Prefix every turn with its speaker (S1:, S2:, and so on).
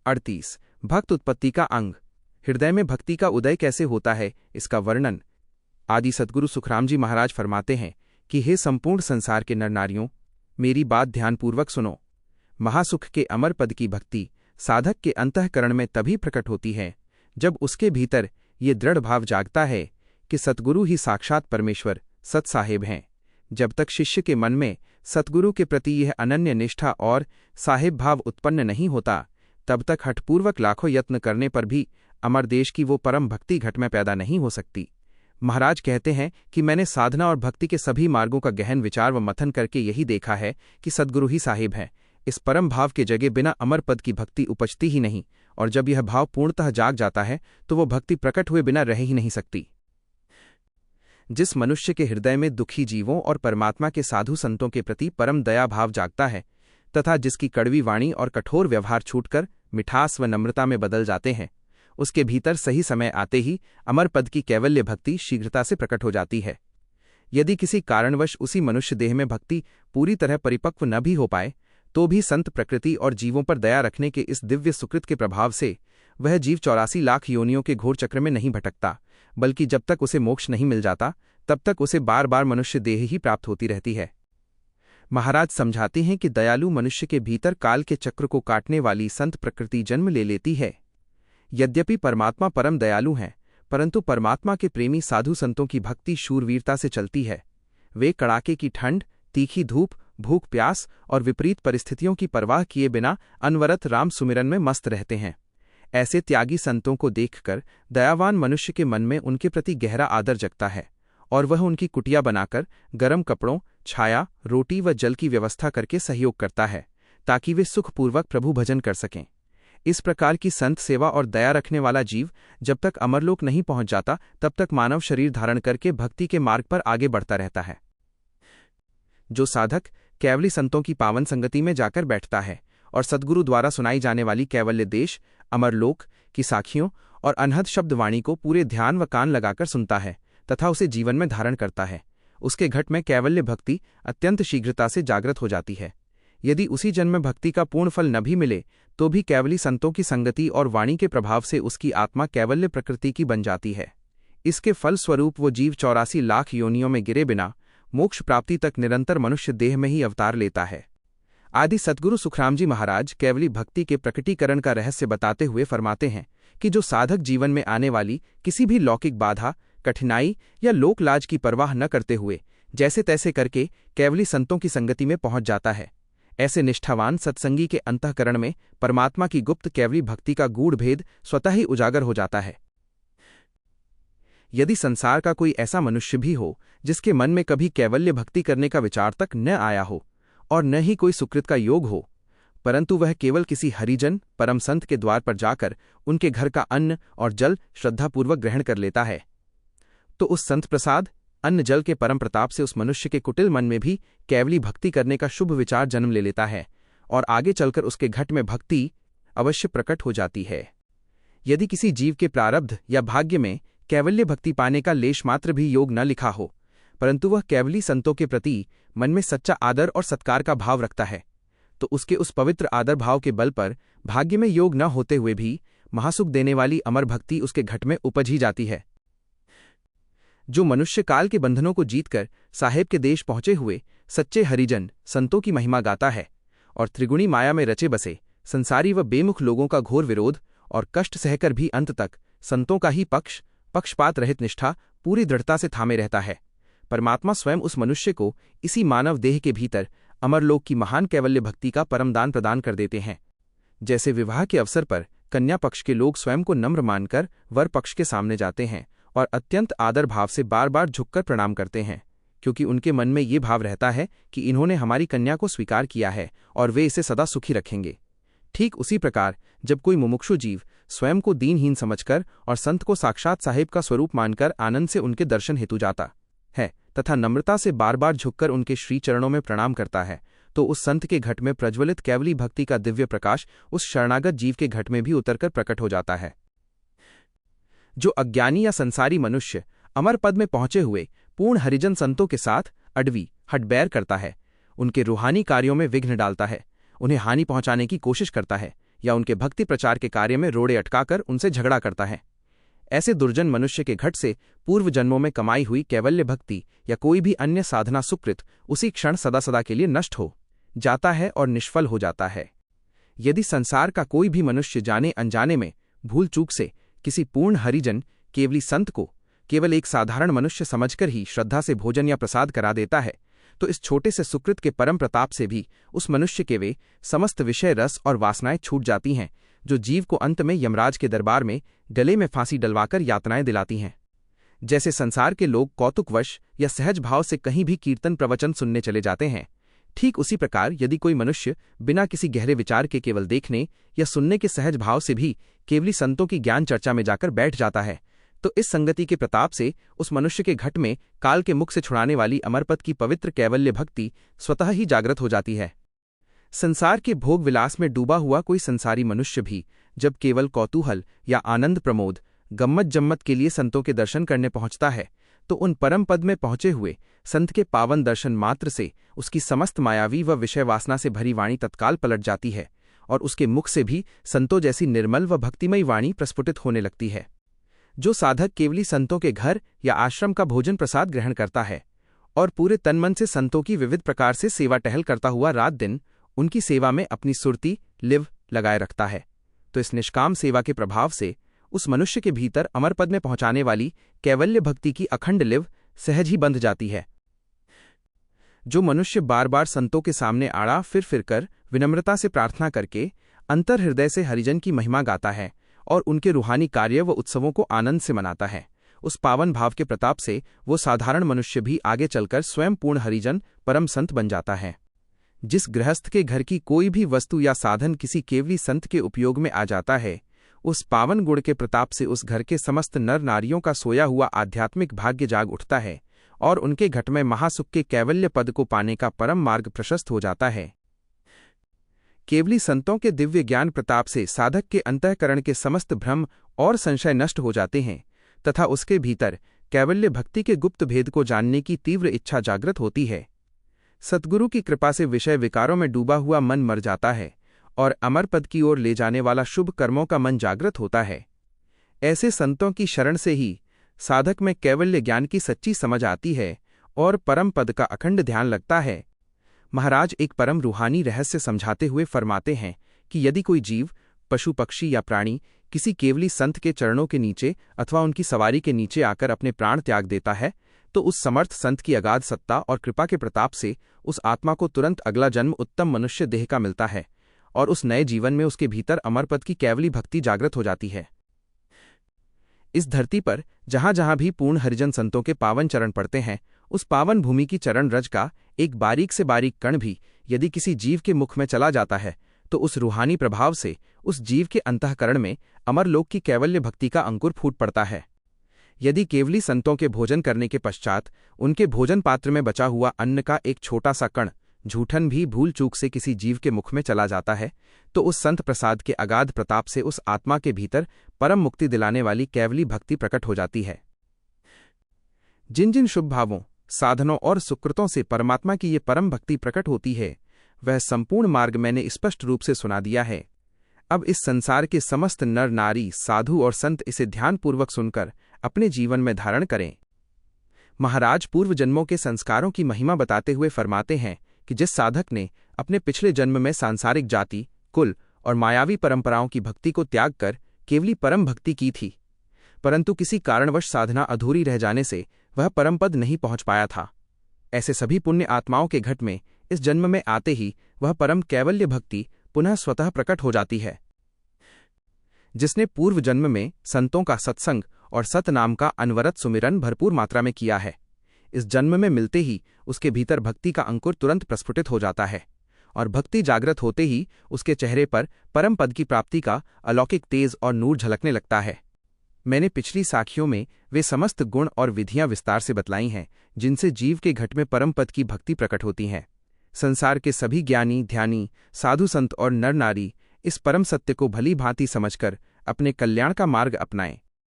S1: 38 भक्त उत्पत्ति का अंग। हृदय में भक्ति का उदय कैसे होता है, इसका वर्णन। आदि सद्गुरु सुखराम जी महाराज फरमाते हैं कि हे संपूर्ण संसार के नर नारियों, मेरी बात ध्यानपूर्वक सुनो। महासुख के अमर पद की भक्ति साधक के अंतःकरण में तभी प्रकट होती है जब उसके भीतर ये दृढ़ भाव जागता है कि सतगुरु ही साक्षात परमेश्वर सत साहेब हैं। जब तक शिष्य के मन में सतगुरु के प्रति यह अनन्य निष्ठा और साहेब भाव उत्पन्न नहीं होता, तब तक हठपूर्वक लाखों यत्न करने पर भी अमर देश की वो परम भक्ति घट में पैदा नहीं हो सकती। महाराज कहते हैं कि मैंने साधना और भक्ति के सभी मार्गों का गहन विचार व मथन करके यही देखा है कि सद्गुरु ही साहेब हैं। इस परम भाव के जगह बिना अमर पद की भक्ति उपजती ही नहीं, और जब यह भाव पूर्णतः जाग जाता है तो वो भक्ति प्रकट हुए बिना रह ही नहीं सकती। जिस मनुष्य के हृदय में दुखी जीवों और परमात्मा के साधु संतों के प्रति परम दया भाव जागता है तथा जिसकी कड़वी वाणी और कठोर व्यवहार छूटकर मिठास व नम्रता में बदल जाते हैं, उसके भीतर सही समय आते ही अमर पद की कैवल्य भक्ति शीघ्रता से प्रकट हो जाती है। यदि किसी कारणवश उसी मनुष्य देह में भक्ति पूरी तरह परिपक्व न भी हो पाए, तो भी संत प्रकृति और जीवों पर दया रखने के इस दिव्य सुकृत के प्रभाव से वह जीव 84 लाख योनियों के घोर चक्र में नहीं भटकता, बल्कि जब तक उसे मोक्ष नहीं मिल जाता तब तक उसे बार बार मनुष्य देह ही प्राप्त होती रहती है। महाराज समझाते हैं कि दयालु मनुष्य के भीतर काल के चक्र को काटने वाली संत प्रकृति जन्म ले लेती है। यद्यपि परमात्मा परम दयालु हैं, परंतु परमात्मा के प्रेमी साधु संतों की भक्ति शूरवीरता से चलती है। वे कड़ाके की ठंड, तीखी धूप, भूख प्यास और विपरीत परिस्थितियों की परवाह किए बिना अनवरत राम सुमिरन में मस्त रहते हैं। ऐसे त्यागी संतों को देखकर दयावान मनुष्य के मन में उनके प्रति गहरा आदर जगता है, और वह उनकी कुटिया बनाकर गर्म कपड़ों, छाया, रोटी व जल की व्यवस्था करके सहयोग करता है, ताकि वे सुखपूर्वक प्रभु भजन कर सकें। इस प्रकार की संत सेवा और दया रखने वाला जीव जब तक अमरलोक नहीं पहुंच जाता, तब तक मानव शरीर धारण करके भक्ति के मार्ग पर आगे बढ़ता रहता है। जो साधक कैवली संतों की पावन संगति में जाकर बैठता है और सद्गुरु द्वारा सुनाई जाने वाली कैवल्य देश, अमरलोक की साखियों और अनहद शब्दवाणी को पूरे ध्यान व कान लगाकर सुनता है तथा उसे जीवन में धारण करता है, उसके घट में कैवल्य भक्ति अत्यंत शीघ्रता से जागृत हो जाती है। यदि उसी जन्म में भक्ति का पूर्ण फल न भी मिले, तो भी कैवली संतों की संगति और वाणी के प्रभाव से उसकी आत्मा कैवल्य प्रकृति की बन जाती है। इसके फल स्वरूप वो जीव 84 लाख योनियों में गिरे बिना मोक्ष प्राप्ति तक निरंतर मनुष्य देह में ही अवतार लेता है। आदि सद्गुरु सुखराम जी महाराज कैवली भक्ति के प्रकटीकरण का रहस्य बताते हुए फरमाते हैं कि जो साधक जीवन में आने वाली किसी भी लौकिक बाधा, कठिनाई या लोक लाज की परवाह न करते हुए जैसे तैसे करके कैवली संतों की संगति में पहुंच जाता है, ऐसे निष्ठावान सत्संगी के अंतःकरण में परमात्मा की गुप्त कैवली भक्ति का गूढ़ भेद स्वतः ही उजागर हो जाता है। यदि संसार का कोई ऐसा मनुष्य भी हो जिसके मन में कभी कैवल्य भक्ति करने का विचार तक न आया हो और न ही कोई सुकृत का योग हो, परंतु वह केवल किसी हरिजन परम संत के द्वार पर जाकर उनके घर का अन्न और जल श्रद्धापूर्वक ग्रहण कर लेता है, तो उस संत प्रसाद अन्न जल के परम प्रताप से उस मनुष्य के कुटिल मन में भी कैवली भक्ति करने का शुभ विचार जन्म ले लेता है और आगे चलकर उसके घट में भक्ति अवश्य प्रकट हो जाती है। यदि किसी जीव के प्रारब्ध या भाग्य में कैवल्य भक्ति पाने का लेश मात्र भी योग न लिखा हो, परंतु वह कैवली संतों के प्रति मन में सच्चा आदर और सत्कार का भाव रखता है, तो उसके उस पवित्र आदर भाव के बल पर भाग्य में योग न होते हुए भी महासुख देने वाली अमर भक्ति उसके घट में उपज ही जाती है। जो मनुष्य काल के बंधनों को जीतकर साहेब के देश पहुंचे हुए सच्चे हरिजन संतों की महिमा गाता है और त्रिगुणी माया में रचे बसे संसारी व बेमुख लोगों का घोर विरोध और कष्ट सहकर भी अंत तक संतों का ही पक्षपात रहित निष्ठा पूरी दृढ़ता से थामे रहता है, परमात्मा स्वयं उस मनुष्य को इसी मानव देह के भीतर अमरलोक की महान कैवल्य भक्ति का परमदान प्रदान कर देते हैं। जैसे विवाह के अवसर पर कन्या पक्ष के लोग स्वयं को नम्र मानकर वर पक्ष के सामने जाते हैं और अत्यंत आदर भाव से बार बार झुककर प्रणाम करते हैं, क्योंकि उनके मन में ये भाव रहता है कि इन्होंने हमारी कन्या को स्वीकार किया है और वे इसे सदा सुखी रखेंगे। ठीक उसी प्रकार जब कोई मुमुक्षु जीव स्वयं को दीनहीन समझकर और संत को साक्षात साहेब का स्वरूप मानकर आनंद से उनके दर्शन हेतु जाता है तथा नम्रता से बार बार झुककर उनके श्री चरणों में प्रणाम करता है, तो उस संत के घट में प्रज्वलित कैवली भक्ति का दिव्य प्रकाश उस शरणागत जीव के घट में भी उतरकर प्रकट हो जाता है। जो अज्ञानी या संसारी मनुष्य अमर पद में पहुंचे हुए पूर्ण हरिजन संतों के साथ अडवी हटबैर करता है, उनके रूहानी कार्यों में विघ्न डालता है, उन्हें हानि पहुंचाने की कोशिश करता है या उनके भक्ति प्रचार के कार्य में रोड़े अटकाकर उनसे झगड़ा करता है। ऐसे दुर्जन मनुष्य के घट से पूर्व जन्मों में कमाई हुई कैवल्य भक्ति या कोई भी अन्य साधना सुकृत उसी क्षण सदा सदा के लिए नष्ट हो जाता है और निष्फल हो जाता है। यदि संसार का कोई भी मनुष्य जाने अनजाने में भूल चूक से किसी पूर्ण हरिजन केवली संत को केवल एक साधारण मनुष्य समझकर ही श्रद्धा से भोजन या प्रसाद करा देता है, तो इस छोटे से सुकृत के परम प्रताप से भी उस मनुष्य के वे समस्त विषय रस और वासनाएं छूट जाती हैं, जो जीव को अंत में यमराज के दरबार में गले में फांसी डलवाकर यातनाएं दिलाती हैं। जैसे संसार के लोग कौतुकवश या सहज भाव से कहीं भी कीर्तन प्रवचन सुनने चले जाते हैं, ठीक उसी प्रकार यदि कोई मनुष्य बिना किसी गहरे विचार के केवल देखने या सुनने के सहज भाव से भी केवली संतों की ज्ञान चर्चा में जाकर बैठ जाता है, तो इस संगति के प्रताप से उस मनुष्य के घट में काल के मुख से छुड़ाने वाली अमरपद की पवित्र कैवल्य भक्ति स्वतः ही जागृत हो जाती है। संसार के भोग विलास में डूबा हुआ कोई संसारी मनुष्य भी जब केवल कौतूहल या आनंद प्रमोद गम्मत जम्मत के लिए संतों के दर्शन करने पहुंचता है, तो उन परम पद में पहुंचे हुए संत के पावन दर्शन मात्र से उसकी समस्त मायावी व विषय वासना से भरी वाणी तत्काल पलट जाती है और उसके मुख से भी संतों जैसी निर्मल व भक्तिमयी वाणी प्रस्फुटित होने लगती है। जो साधक केवली संतों के घर या आश्रम का भोजन प्रसाद ग्रहण करता है और पूरे तनमन से संतों की विविध प्रकार से सेवा टहल करता हुआ रात दिन उनकी सेवा में अपनी सुरती लिव लगाए रखता है, तो इस निष्काम सेवा के प्रभाव से उस मनुष्य के भीतर अमरपद में पहुंचाने वाली कैवल्य भक्ति की अखंड लिव सहज ही बंध जाती है। जो मनुष्य बार बार संतों के सामने आड़ा फिर कर विनम्रता से प्रार्थना करके अंतर हृदय से हरिजन की महिमा गाता है और उनके रूहानी कार्य व उत्सवों को आनंद से मनाता है, उस पावन भाव के प्रताप से वो साधारण मनुष्य भी आगे चलकर स्वयं पूर्ण हरिजन परम संत बन जाता है। जिस गृहस्थ के घर की कोई भी वस्तु या साधन किसी केवली संत के उपयोग में आ जाता है, उस पावन गुण के प्रताप से उस घर के समस्त नर नारियों का सोया हुआ आध्यात्मिक भाग्य जाग उठता है और उनके घट में महासुख के कैवल्य पद को पाने का परम मार्ग प्रशस्त हो जाता है। केवली संतों के दिव्य ज्ञान प्रताप से साधक के अंतःकरण के समस्त भ्रम और संशय नष्ट हो जाते हैं तथा उसके भीतर कैवल्य भक्ति के गुप्त भेद को जानने की तीव्र इच्छा जागृत होती है। सद्गुरु की कृपा से विषय विकारों में डूबा हुआ मन मर जाता है और अमर पद की ओर ले जाने वाला शुभ कर्मों का मन जागृत होता है। ऐसे संतों की शरण से ही साधक में कैवल्य ज्ञान की सच्ची समझ आती है और परम पद का अखंड ध्यान लगता है। महाराज एक परम रूहानी रहस्य समझाते हुए फरमाते हैं कि यदि कोई जीव, पशु पक्षी या प्राणी किसी केवली संत के चरणों के नीचे अथवा उनकी सवारी के नीचे आकर अपने प्राण त्याग देता है, तो उस समर्थ संत की अगाध सत्ता और कृपा के प्रताप से उस आत्मा को तुरंत अगला जन्म उत्तम मनुष्य देह का मिलता है और उस नए जीवन में उसके भीतर अमरपद की कैवली भक्ति जागृत हो जाती है। इस धरती पर जहां जहां भी पूर्ण हरिजन संतों के पावन चरण पड़ते हैं, उस पावन भूमि की चरण रज का एक बारीक से बारीक कण भी यदि किसी जीव के मुख में चला जाता है, तो उस रूहानी प्रभाव से उस जीव के अंतःकरण में अमरलोक की कैवल्य भक्ति का अंकुर फूट पड़ता है। यदि केवली संतों के भोजन करने के पश्चात उनके भोजन पात्र में बचा हुआ अन्न का एक छोटा सा कण झूठन भी भूल चूक से किसी जीव के मुख में चला जाता है, तो उस संत प्रसाद के अगाध प्रताप से उस आत्मा के भीतर परम मुक्ति दिलाने वाली कैवली भक्ति प्रकट हो जाती है। जिन जिन शुभ भावों, साधनों और सुकृतों से परमात्मा की ये परम भक्ति प्रकट होती है, वह संपूर्ण मार्ग मैंने स्पष्ट रूप से सुना दिया है। अब इस संसार के समस्त नर नारी, साधु और संत इसे ध्यानपूर्वक सुनकर अपने जीवन में धारण करें। महाराज पूर्व जन्मों के संस्कारों की महिमा बताते हुए फरमाते हैं कि जिस साधक ने अपने पिछले जन्म में सांसारिक जाति, कुल और मायावी परंपराओं की भक्ति को त्याग कर केवली परम भक्ति की थी, परंतु किसी कारणवश साधना अधूरी रह जाने से वह परमपद नहीं पहुंच पाया था, ऐसे सभी पुण्य आत्माओं के घट में इस जन्म में आते ही वह परम कैवल्य भक्ति पुनः स्वतः प्रकट हो जाती है। जिसने पूर्व जन्म में संतों का सत्संग और सत नाम का अनवरत सुमिरन भरपूर मात्रा में किया है, इस जन्म में मिलते ही उसके भीतर भक्ति का अंकुर तुरंत प्रस्फुटित हो जाता है और भक्ति जागृत होते ही उसके चेहरे पर परम पद की प्राप्ति का अलौकिक तेज और नूर झलकने लगता है। मैंने पिछली साखियों में वे समस्त गुण और विधियां विस्तार से बतलाई हैं जिनसे जीव के घट में परम पद की भक्ति प्रकट होती है। संसार के सभी ज्ञानी, ध्यानी, साधु संत और नर नारी इस परम सत्य को भली भांति समझकर अपने कल्याण का मार्ग अपनाएं।